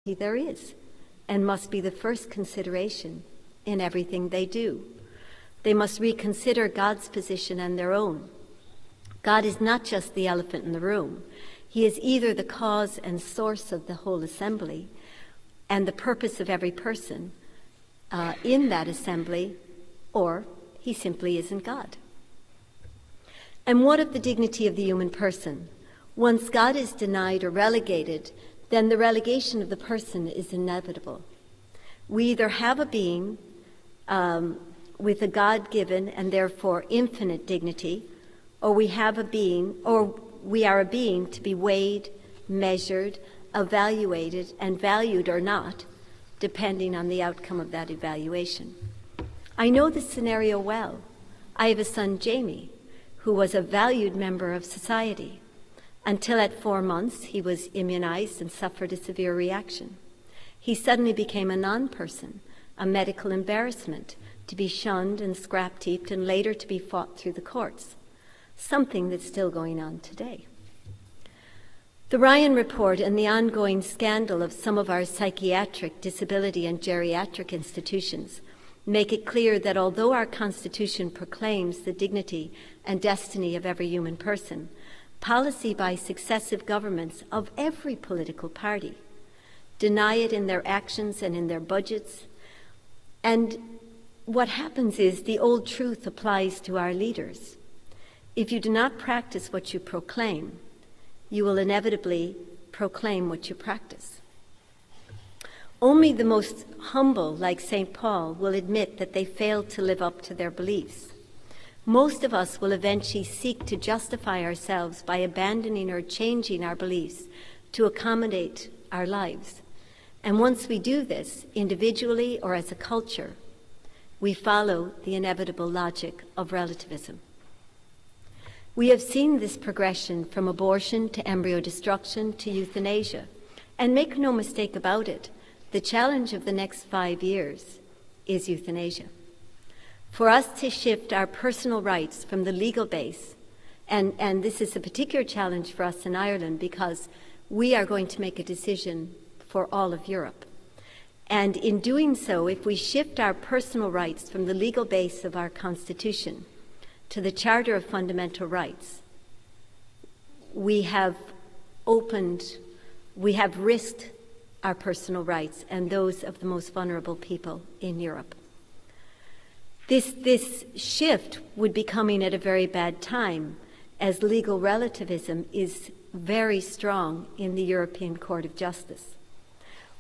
there is, and must be the first consideration in everything they do. They must reconsider God's position and their own. God is not just the elephant in the room. He is either the cause and source of the whole assembly and the purpose of every person in that assembly, or he simply isn't God. And what of the dignity of the human person? Once God is denied or relegated, then the relegation of the person is inevitable. We either have a being with a God-given and therefore infinite dignity, or we are a being to be weighed, measured, evaluated, and valued or not, depending on the outcome of that evaluation. I know this scenario well. I have a son, Jamie, who was a valued member of society. Until at 4 months, he was immunized and suffered a severe reaction. He suddenly became a non-person, a medical embarrassment, to be shunned and scrap-heaped and later to be fought through the courts, something that's still going on today. The Ryan Report and the ongoing scandal of some of our psychiatric, disability, and geriatric institutions make it clear that although our Constitution proclaims the dignity and destiny of every human person, policy by successive governments of every political party deny it in their actions and in their budgets. And what happens is the old truth applies to our leaders. If you do not practice what you proclaim, you will inevitably proclaim what you practice. Only the most humble, like St. Paul, will admit that they failed to live up to their beliefs. Most of us will eventually seek to justify ourselves by abandoning or changing our beliefs to accommodate our lives. And once we do this, individually or as a culture, we follow the inevitable logic of relativism. We have seen this progression from abortion to embryo destruction to euthanasia. And make no mistake about it, the challenge of the next 5 years is euthanasia. For us to shift our personal rights from the legal base, and this is a particular challenge for us in Ireland because we are going to make a decision for all of Europe. And in doing so, if we shift our personal rights from the legal base of our Constitution to the Charter of Fundamental Rights, we have risked our personal rights and those of the most vulnerable people in Europe. This shift would be coming at a very bad time, as legal relativism is very strong in the European Court of Justice.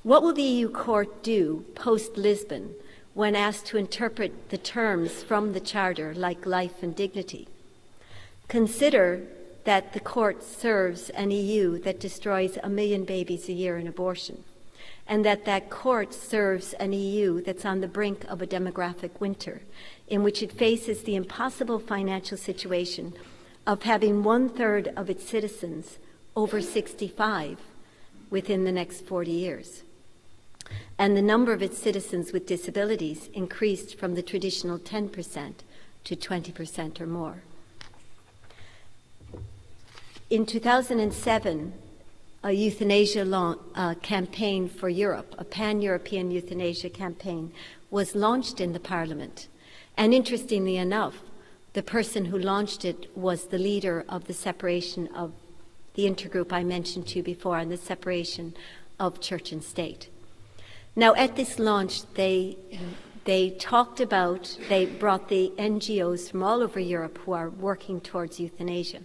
What will the EU Court do post-Lisbon when asked to interpret the terms from the Charter like life and dignity? Consider that the Court serves an EU that destroys 1 million babies a year in abortion, and that Court serves an EU that's on the brink of a demographic winter, in which it faces the impossible financial situation of having 1/3 of its citizens over 65 within the next 40 years. And the number of its citizens with disabilities increased from the traditional 10% to 20% or more. In 2007, a euthanasia campaign for Europe, a pan-European euthanasia campaign, was launched in the Parliament. And interestingly enough, the person who launched it was the leader of the separation of the intergroup I mentioned to you before on the separation of church and state. Now, at this launch, they brought the NGOs from all over Europe who are working towards euthanasia.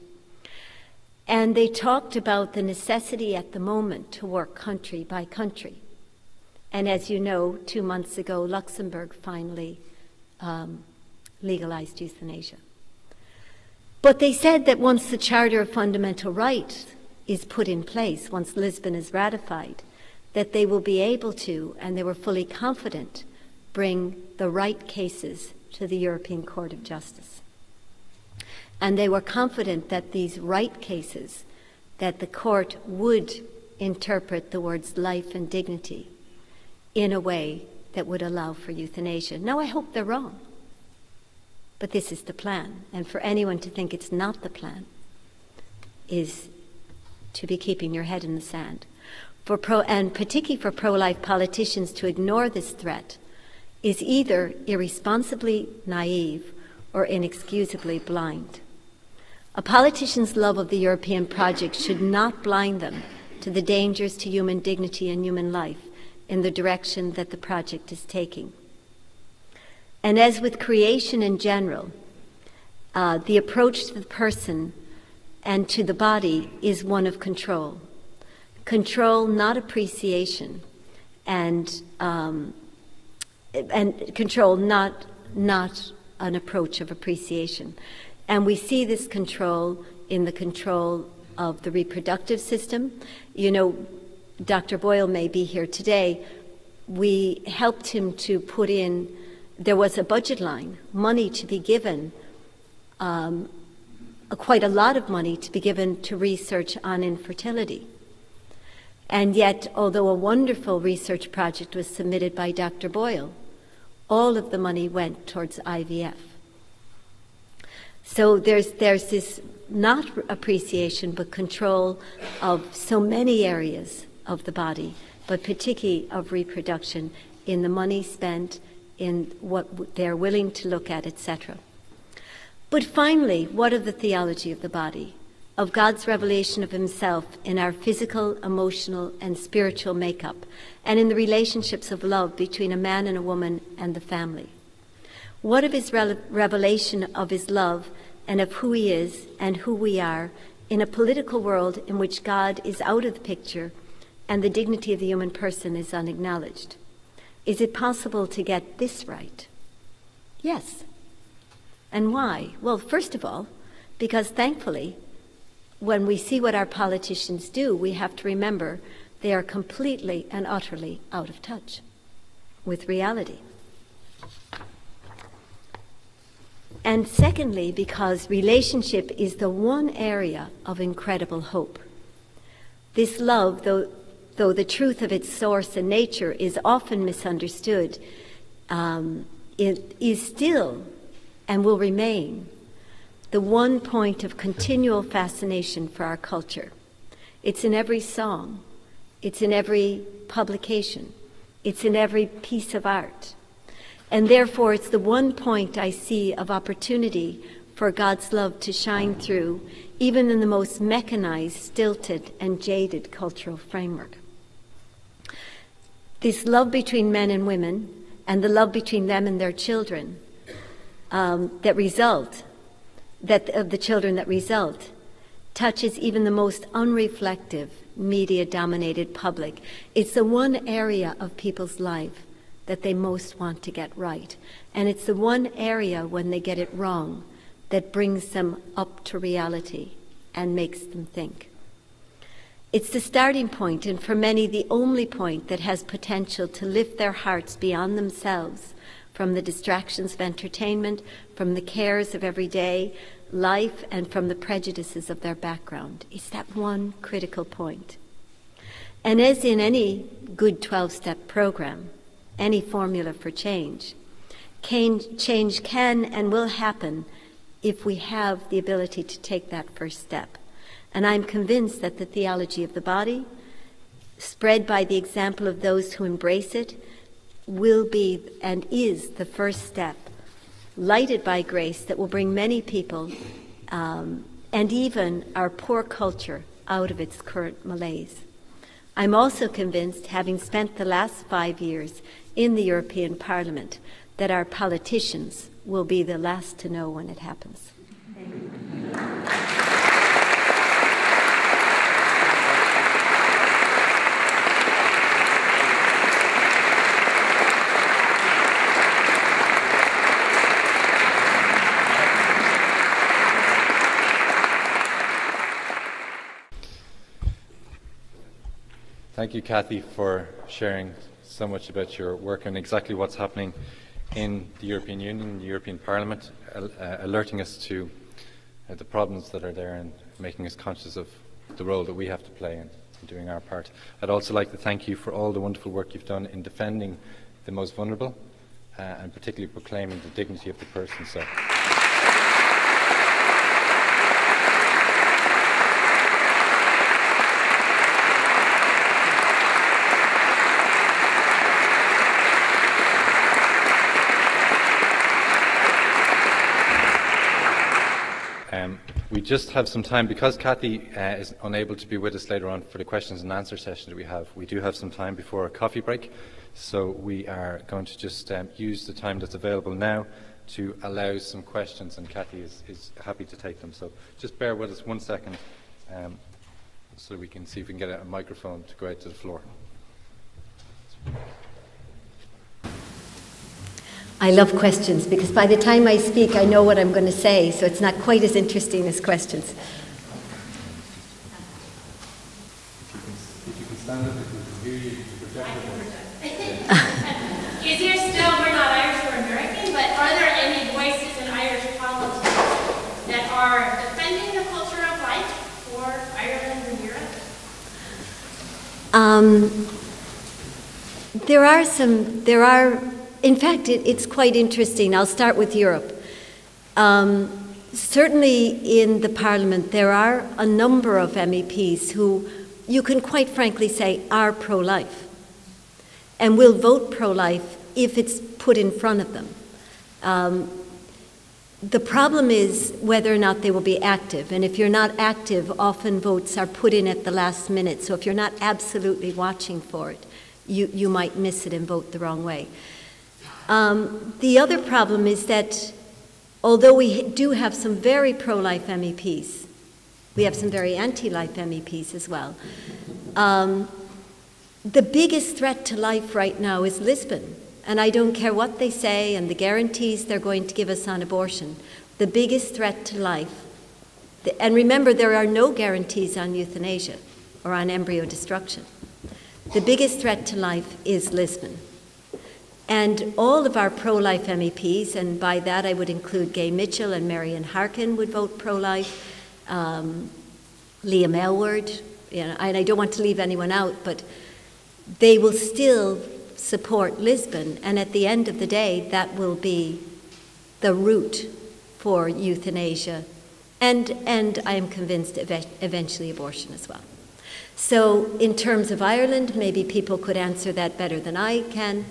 And they talked about the necessity at the moment to work country by country. And as you know, 2 months ago, Luxembourg finally legalized euthanasia. But they said that once the Charter of Fundamental Rights is put in place, once Lisbon is ratified, that they will be able to, and they were fully confident, bring the right cases to the European Court of Justice. And they were confident that these right cases, that the court would interpret the words life and dignity in a way that would allow for euthanasia. Now, I hope they're wrong, but this is the plan. And for anyone to think it's not the plan is to be keeping your head in the sand. and particularly for pro-life politicians to ignore this threat is either irresponsibly naive or inexcusably blind. A politician's love of the European project should not blind them to the dangers to human dignity and human life in the direction that the project is taking. And as with creation in general, the approach to the person and to the body is one of control. Control, not appreciation, and control, not an approach of appreciation. And we see this control in the control of the reproductive system. You know, Dr. Boyle may be here today. We helped him to put in, there was a budget line, money to be given, quite a lot of money to be given to research on infertility. And yet, although a wonderful research project was submitted by Dr. Boyle, all of the money went towards IVF. So there's this not appreciation but control of so many areas of the body, but particularly of reproduction, in the money spent, in what they're willing to look at, etc. But finally, what of the theology of the body, of God's revelation of himself in our physical, emotional, and spiritual makeup, and in the relationships of love between a man and a woman and the family? What of his revelation of his love and of who he is and who we are in a political world in which God is out of the picture and the dignity of the human person is unacknowledged? Is it possible to get this right? Yes. And why? Well, first of all, because thankfully, when we see what our politicians do, we have to remember they are completely and utterly out of touch with reality. And secondly, because relationship is the one area of incredible hope. This love, though the truth of its source and nature is often misunderstood, it is still and will remain the one point of continual fascination for our culture. It's in every song, it's in every publication, it's in every piece of art. And therefore, it's the one point I see of opportunity for God's love to shine through, even in the most mechanized, stilted, and jaded cultural framework. This love between men and women, and the love between them and their children, of the children that result, touches even the most unreflective, media-dominated public. It's the one area of people's life that they most want to get right. And it's the one area, when they get it wrong, that brings them up to reality and makes them think. It's the starting point, and for many, the only point that has potential to lift their hearts beyond themselves, from the distractions of entertainment, from the cares of everyday life, and from the prejudices of their background. It's that one critical point. And as in any good 12-step program, any formula for change, change can and will happen if we have the ability to take that first step. And I'm convinced that the theology of the body, spread by the example of those who embrace it, will be and is the first step, lighted by grace, that will bring many people and even our poor culture out of its current malaise. I'm also convinced, having spent the last 5 years in the European Parliament, that our politicians will be the last to know when it happens. Thank you, Kathy, for sharing so much about your work and exactly what's happening in the European Union, the European Parliament, alerting us to the problems that are there and making us conscious of the role that we have to play in doing our part. I'd also like to thank you for all the wonderful work you've done in defending the most vulnerable and particularly proclaiming the dignity of the person. So. We just have some time, because Kathy is unable to be with us later on for the questions and answer session that we have. We do have some time before a coffee break, so we are going to just use the time that's available now to allow some questions, and Kathy is happy to take them. So just bear with us 1 second so we can see if we can get a microphone to go out to the floor. I love questions, because by the time I speak, I know what I'm going to say, so it's not quite as interesting as questions. If you can stand up, if we can hear you, project Is there still, we're not Irish or American, but are there any voices in Irish politics that are defending the culture of life for Ireland and Europe? In fact, it's quite interesting. I'll start with Europe. Certainly in the Parliament, there are a number of MEPs who you can quite frankly say are pro-life and will vote pro-life if it's put in front of them. The problem is whether or not they will be active. And if you're not active, often votes are put in at the last minute. So if you're not absolutely watching for it, you might miss it and vote the wrong way. The other problem is that although we do have some very pro-life MEPs, we have some very anti-life MEPs as well. The biggest threat to life right now is Lisbon. And I don't care what they say and the guarantees they're going to give us on abortion. The biggest threat to life, and remember there are no guarantees on euthanasia or on embryo destruction. The biggest threat to life is Lisbon. And all of our pro-life MEPs, and by that I would include Gay Mitchell and Marian Harkin, would vote pro-life. Liam Aylward, and I don't want to leave anyone out, but they will still support Lisbon, and at the end of the day, that will be the route for euthanasia, and I am convinced eventually abortion as well. So in terms of Ireland, maybe people could answer that better than I can.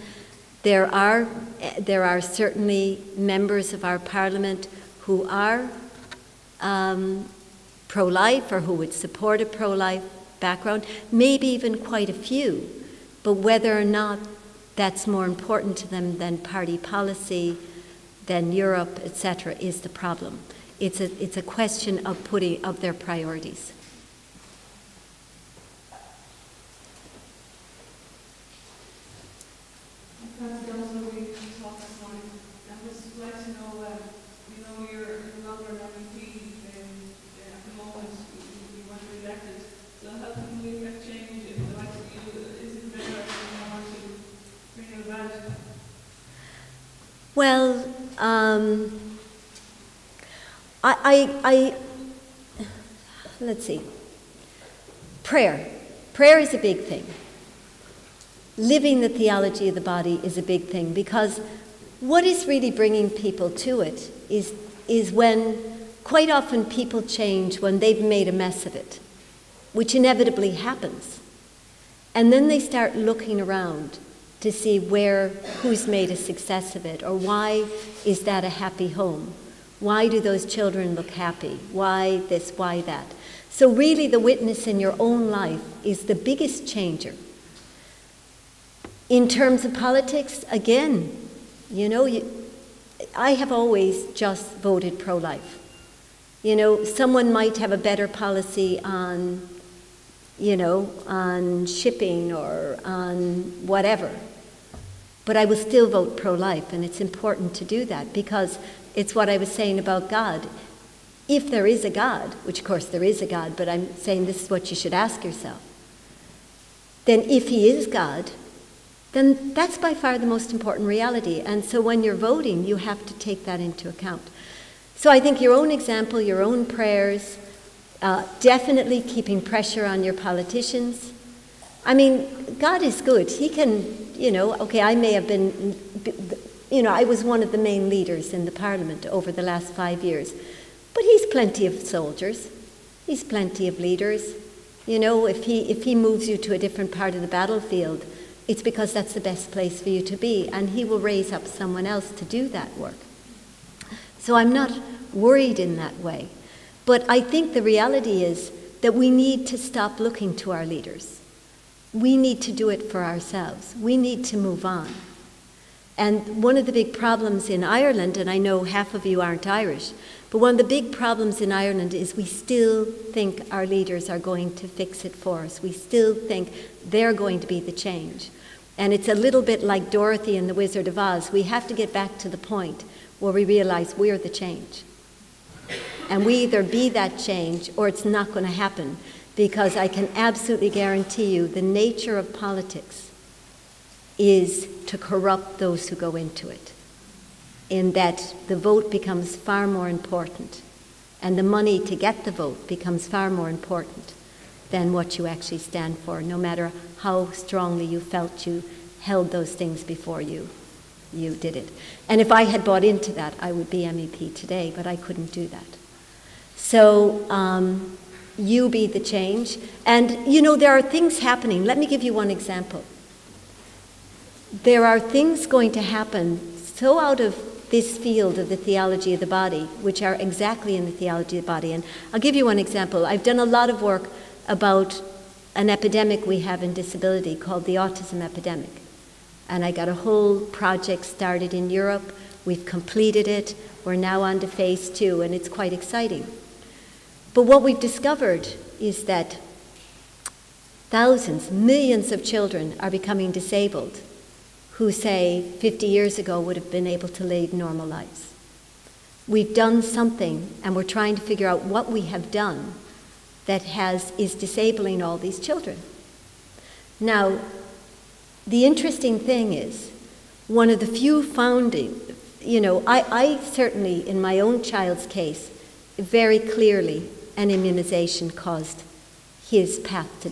There are certainly members of our Parliament who are pro-life or who would support a pro-life background, maybe even quite a few, but whether or not that's more important to them than party policy, than Europe, etc., is the problem. It's a question of their priorities. Well, let's see. Prayer. Prayer is a big thing. Living the theology of the body is a big thing, because what is really bringing people to it is when quite often people change when they've made a mess of it, which inevitably happens. And then they start looking around to see who's made a success of it, or why is that a happy home? Why do those children look happy? Why this, why that? So really the witness in your own life is the biggest changer. In terms of politics, again, I have always just voted pro-life. Someone might have a better policy on shipping or on whatever. But I will still vote pro-life, and it's important to do that because it's what I was saying about God. If there is a God, which of course there is a God, but I'm saying this is what you should ask yourself, then if he is God, then that's by far the most important reality. And so when you're voting, you have to take that into account. So I think your own example, your own prayers, definitely keeping pressure on your politicians. I mean, God is good. He can, okay, I may have been, I was one of the main leaders in the Parliament over the last 5 years. But he's plenty of soldiers. He's plenty of leaders. If he moves you to a different part of the battlefield, it's because that's the best place for you to be, and he will raise up someone else to do that work. So I'm not worried in that way. But I think the reality is that we need to stop looking to our leaders. We need to do it for ourselves. We need to move on. And one of the big problems in Ireland, and I know half of you aren't Irish, but one of the big problems in Ireland is we still think our leaders are going to fix it for us. We still think they're going to be the change. And it's a little bit like Dorothy and the Wizard of Oz. We have to get back to the point where we realize we're the change. And we either be that change or it's not going to happen, because I can absolutely guarantee you the nature of politics is to corrupt those who go into it, in that the vote becomes far more important and the money to get the vote becomes far more important than what you actually stand for, no matter how strongly you felt you held those things before you did it. And if I had bought into that, I would be MEP today, but I couldn't do that. So you be the change. And, you know, there are things happening. Let me give you one example. There are things going to happen so out of this field of the theology of the body, which are exactly in the theology of the body. And I'll give you one example. I've done a lot of work about an epidemic we have in disability called the autism epidemic. And I got a whole project started in Europe. We've completed it. We're now on to phase 2, and it's quite exciting. But what we've discovered is that thousands, millions of children are becoming disabled who, say, 50 years ago would have been able to lead normal lives. We've done something, and we're trying to figure out what we have done that is disabling all these children. Now, the interesting thing is, one of the few founding, you know, I certainly, in my own child's case, very clearly an immunization caused his path to